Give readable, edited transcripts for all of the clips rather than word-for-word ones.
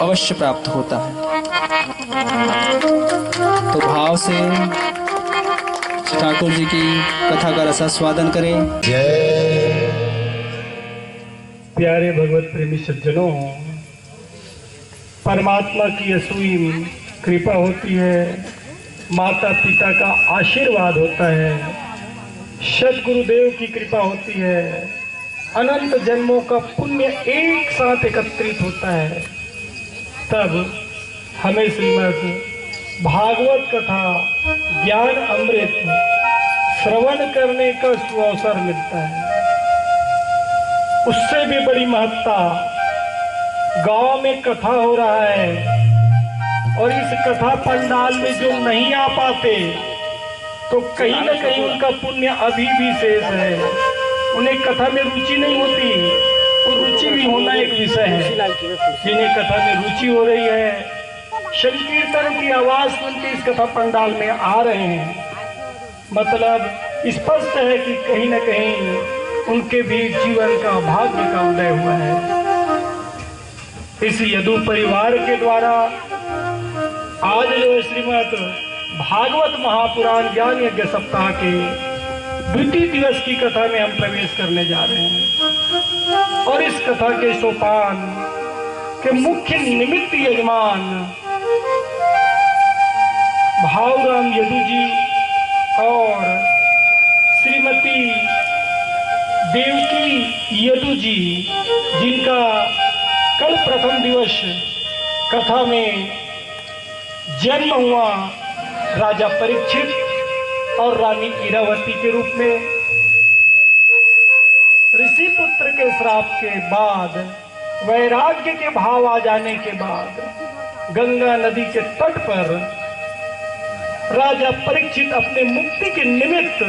अवश्य प्राप्त होता है। तो भाव से ठाकुर जी की कथा का रसास्वादन करें। प्यारे भगवत प्रेमी सज्जनों, परमात्मा की असीम कृपा होती है, माता पिता का आशीर्वाद होता है, सद्गुरुदेव की कृपा होती है, अनंत जन्मों का पुण्य एक साथ एकत्रित होता है, तब हमें श्रीमद् भागवत कथा ज्ञान अमृत श्रवण करने का सुअवसर मिलता है। उससे भी बड़ी महत्ता, गांव में कथा हो रहा है और इस कथा पंडाल में जो नहीं आ पाते तो कहीं न कहीं उनका पुण्य अभी भी शेष है। उन्हें कथा में रुचि नहीं होती, और रुचि भी होना एक विषय है। जिन्हें कथा में रुचि हो रही है, संकीर्तन की आवाज सुन के इस कथा पंडाल में आ रहे हैं, मतलब स्पष्ट है कि कहीं न कहीं उनके भी जीवन का भाग्य का उदय हुआ है। इस यदु परिवार के द्वारा आज जो श्रीमद् भागवत महापुराण ज्ञान यज्ञ सप्ताह के द्वितीय दिवस की कथा में हम प्रवेश करने जा रहे हैं, और इस कथा के सोपान के मुख्य निमित्त यजमान भावराम यदु जी और श्रीमती देवकी यदु जी, जिनका कल प्रथम दिवस कथा में जन्म हुआ राजा परीक्षित और रानी इरावती के रूप में, ऋषि पुत्र के श्राप के बाद, वैराग्य के भाव आ जाने के बाद, गंगा नदी के तट पर राजा परीक्षित अपने मुक्ति के निमित्त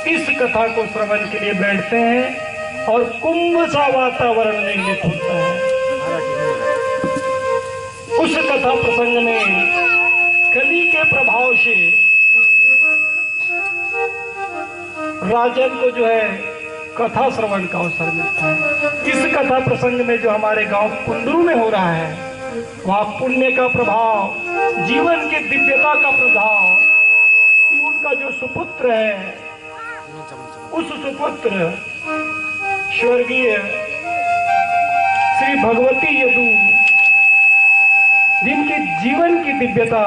इस कथा को श्रवण के लिए बैठते हैं और कुंभ सा वातावरण निर्मित होता है। उस कथा प्रसंग में कली के प्रभाव से राजन को जो है कथा श्रवण का अवसर मिलता है। इस कथा प्रसंग में जो हमारे गांव कुंदरू में हो रहा है, वहां पुण्य का प्रभाव, जीवन की दिव्यता का प्रभाव, कि उनका जो सुपुत्र है, उस सुपुत्र स्वर्गीय श्री भगवती यदु, जिनकी जीवन की दिव्यता,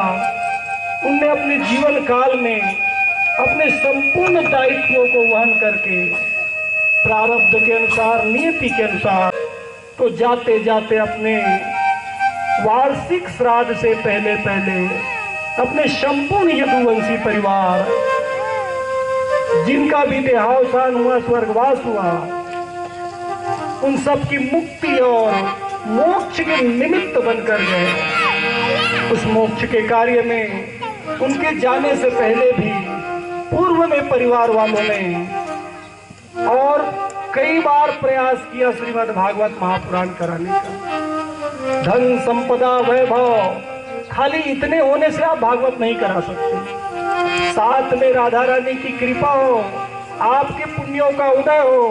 उनने अपने जीवन काल में अपने संपूर्ण दायित्वों को वहन करके प्रारब्ध के अनुसार, नियति के अनुसार, तो जाते जाते अपने वार्षिक श्राद्ध से पहले अपने संपूर्ण यदुवंशी परिवार, जिनका भी देहावसान हुआ, स्वर्गवास हुआ, उन सब की मुक्ति और मोक्ष के निमित्त बनकर गए। उस मोक्ष के कार्य में उनके जाने से पहले भी पूर्व में परिवार वालों ने और कई बार प्रयास किया श्रीमद् भागवत महापुराण कराने का। धन संपदा वैभव खाली इतने होने से आप भागवत नहीं करा सकते, साथ में राधा रानी की कृपा हो, आपके पुण्यों का उदय हो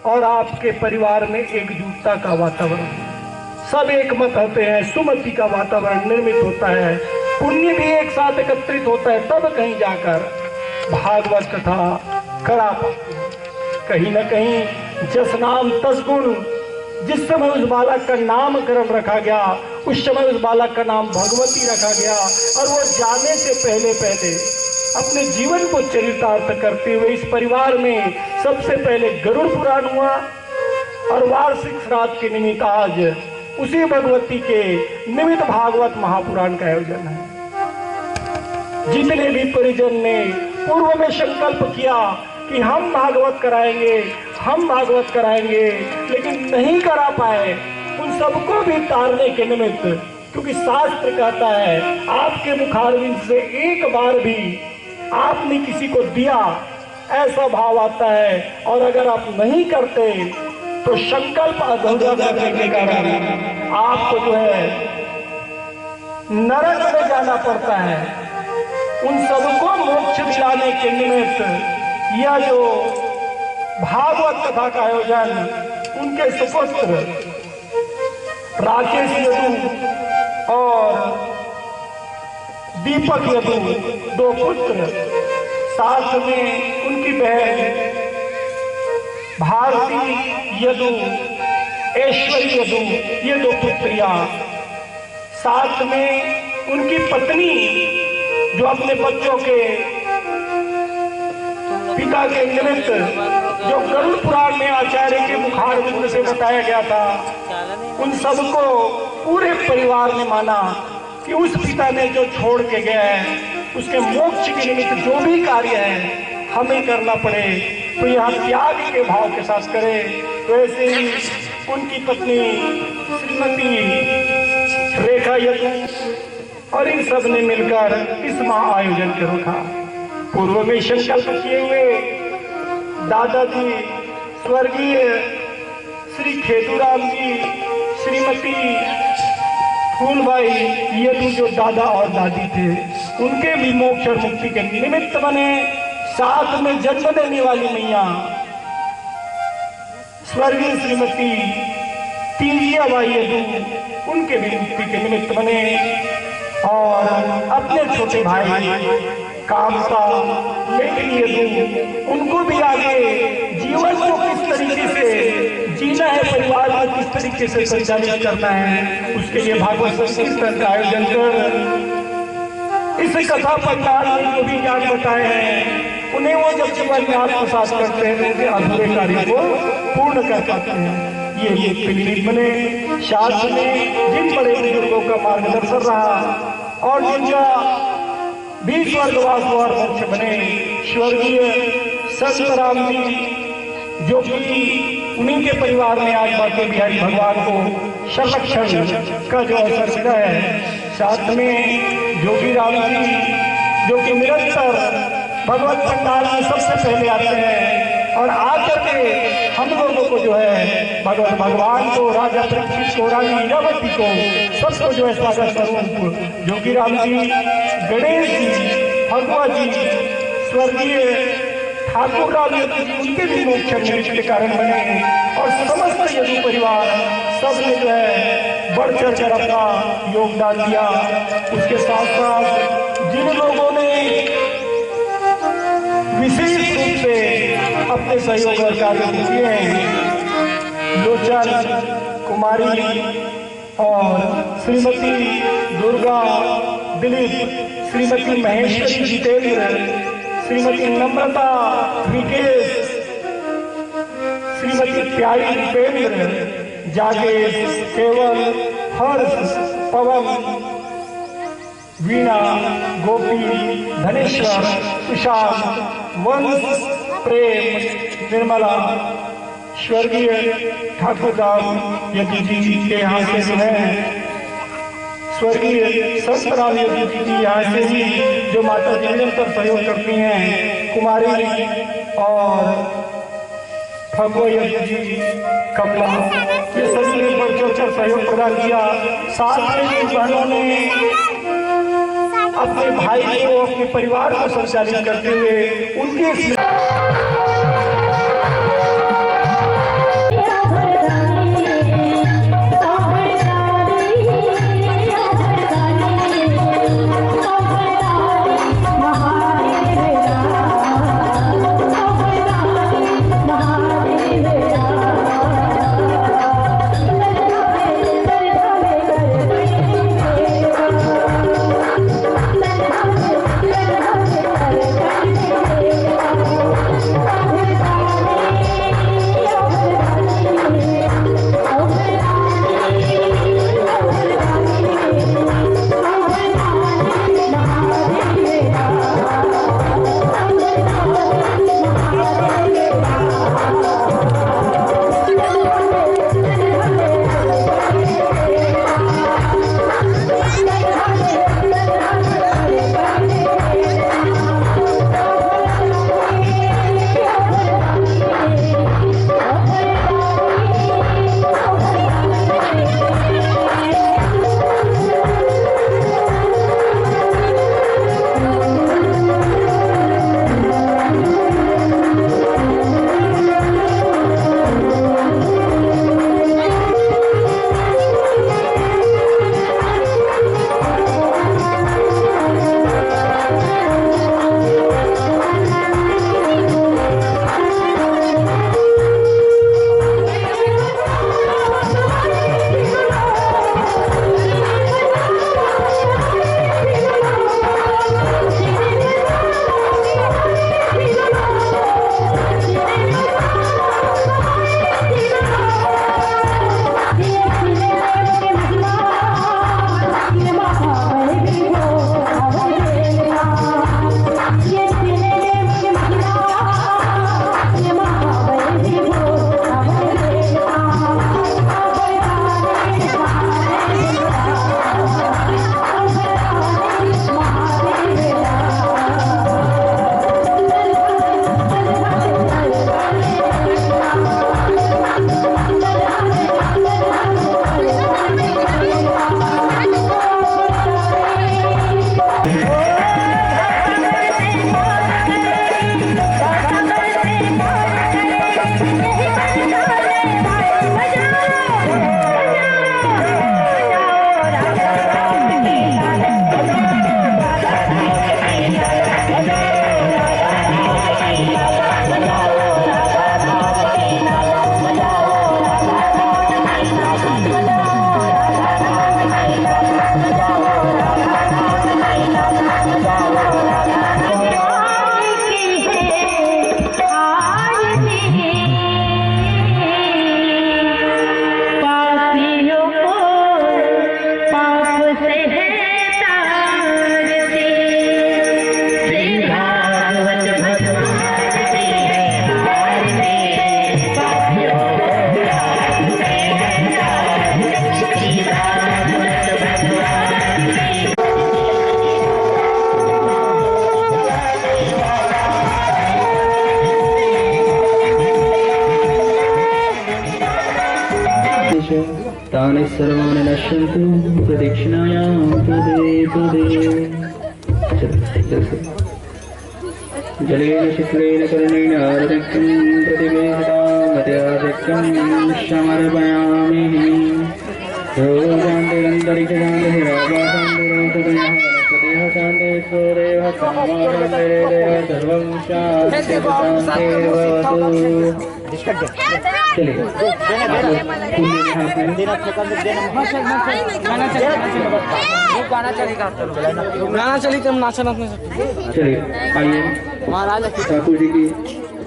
और आपके परिवार में एकजुटता का वातावरण, सब एक मत होते हैं, सुमति का वातावरण निर्मित होता है, पुण्य भी एक साथ एकत्रित होता है, तब कहीं जाकर भागवत कथा करा पाते हैं। कहीं न कहीं जस नाम तस गुण, जिस समय उस बालक का नामकरण रखा गया, उस समय उस बालक का नाम भगवती रखा गया, और वो जाने से पहले अपने जीवन को चरितार्थ करते हुए इस परिवार में सबसे पहले गरुड़ पुराण हुआ, और वार्षिक श्राद्ध के निमित्त आज उसी भगवती के निमित्त भागवत महापुराण का आयोजन है। जितने भी परिजन ने पूर्व में संकल्प किया कि हम भागवत कराएंगे, हम भागवत कराएंगे, लेकिन नहीं करा पाए, उन सबको भी तारने के निमित्त, क्योंकि शास्त्र कहता है आपके मुखारविंद से एक बार भी आपने किसी को दिया, ऐसा भाव आता है, और अगर आप नहीं करते तो संकल्प अधूरा करने के कारण आपको जो है नरक में जाना पड़ता है। उन सबको मोक्ष दिलाने के निमित्त यह जो भागवत कथा का आयोजन उनके सुपुत्र राकेश यदु और दीपक यदु, दो पुत्र, साथ में उनकी बहन भारती यदु, ऐश्वर्य यदु, ये दो पुत्रियां, साथ में उनकी पत्नी जो अपने बच्चों के पिता के निमित्त, जो गरुड़ पुराण में आचार्य के मुखार बिंद से बताया गया था, उन सबको पूरे परिवार ने माना कि उस पिता ने जो छोड़ के गया है उसके मोक्ष के निमित्त जो भी कार्य है हमें करना पड़े तो यह त्याग के भाव के साथ करे। तो ऐसे ही उनकी पत्नी श्रीमती रेखा यदु और इन सब ने मिलकर इस महाआयोजन को रखा। पूर्व में संकल्प किए हुए दादाजी स्वर्गीय श्री खेतूराम जी, श्रीमती फूलबाई यदु जो दादा और दादी थे, उनके भी मोक्ष और मुक्ति के निमित्त बने। साथ में जन्म देने वाली मैया स्वर्गीय श्रीमती तीजियाबाई यदु, उनके भी मुक्ति के निमित्त बने। और अपने छोटे भाई कामता लेखनी यदु, उनको भी आगे जीवन को किस तरीके से जीना है, परिवार को किस तरीके से संचालित करना है, उसके लिए भागवत संकीर्तन का आयोजन कर इस कथा पंडाल में जो भी ज्ञान बताए हैं उन्हें वो जब जीवन में आत्मसात करते हैं उनके अधूरे कार्य को पूर्ण कर पाते हैं। ये पिलग्रिम बने। साथ में जिन बड़े बुजुर्गों का मार्गदर्शन रहा और जिनका भी स्वर्गवास और मोक्ष बने, स्वर्गीय संत राम जी जो कि उन्हीं के परिवार में आज बाके बिहारी भगवान को संरक्षण का जो अवसर मिला है। साथ में जोगी राम जी जो कि निरंतर भगवत पंडाल में सबसे पहले आते हैं और आकर के हम लोगों को जो है भगवत भगवान को, राजा परीक्षित को, रानी लीलावती को, सबको जो है सागर स्वरूप जोगी राम जी, गणेश जी, भगवा जी, स्वर्गीय ठाकुर राम यदु जी, उनके भी मोक्ष के कारण बने। और समस्त यदु परिवार सब ने जो है बढ़ चढ़ कर अपना योगदान दिया। उसके साथ साथ जिन लोगों ने विशेष रूप से अपने सहयोग और कार्य किए हैं, लोचन कुमारी और श्रीमती दुर्गा दिलीप, श्रीमती महेश्वरी जितेंद्र, श्रीमती नम्रता विकेश, श्रीमती प्यारी दीपेंद्र, जागेश, केवल, हर्ष, पवन, वीणा, गोपी, धनेश्वर, तुषार, वंश, प्रेम, निर्मला, स्वर्गीय ठाकुर राम यदु जी के यहाँ से जो है स्वर्गीय संत राम यदु जी यहाँ से ही जो माता जी निरंतर सहयोग करती हैं, कुमारी और भगवा यदु जी, कमला, ये सभी ने बढ़ चढ़ सहयोग प्रदान किया। साथ में बहनों ने अपने भाई को, अपने परिवार को संचालित करते हुए उनके तानि सर्वाणि नश्यन्तु प्रदक्षिणायां पदे पदे। जलेन शिखरेण कर्णेन आरतिक्यं प्रतिवेदितामत्याधिक्यं समर्पयामि। रोगान्तिरन्तरिक्षशान्तिरावासान्तिरोषधयः वनस्पतयः शान्तिस्वरेव समाशान्तिरेदयः सर्वं शान्तिर्भवतु। चलिए गाना चली तुम नाचा नाचने चलिए आइए ठाकुर जी की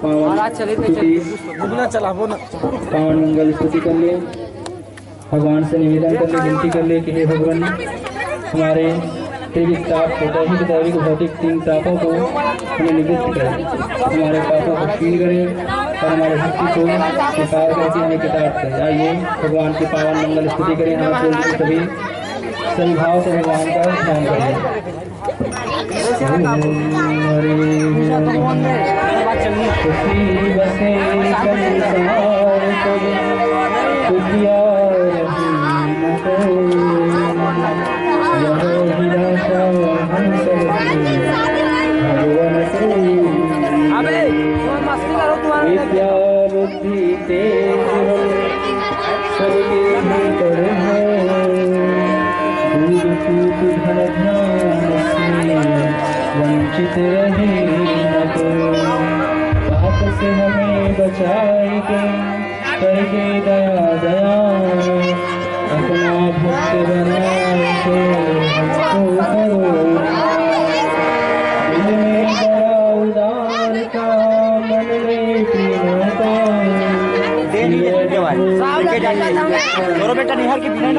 पावन स्तुति चला वो ना पावन मंगल स्तुति कर ले। भगवान से निवेदन कर ले, विनती कर ले कि हे भगवान हमारे दैविक ताप को, दैहिक दैविक भौतिक तीन तापों को हमें निवृत्त करें, हमारे पापों को क्षीण करें और हमारे भक्ति को स्वीकार करके हमें कृतार्थ करें। आइए भगवान की पावन मंगल स्तुति करें। हाथ जोड़ के सभी सही भाव से भगवान का ध्यान करें। खुशी बसे संसार को, खुशियाँ रही न कोई, यह निराशा हम सब की भगवान कोई। विद्या बुद्धि तेज हो सबके भीतर है, दूध सूत धन ध्यान से वंचित रहे न कोई। पाप से हमें बचाएंगे करके दया दया, अपना भक्त बना के हमको करो। दिल में बड़ा उदारता, मन में प्रेमता, बेटा निहार के बिना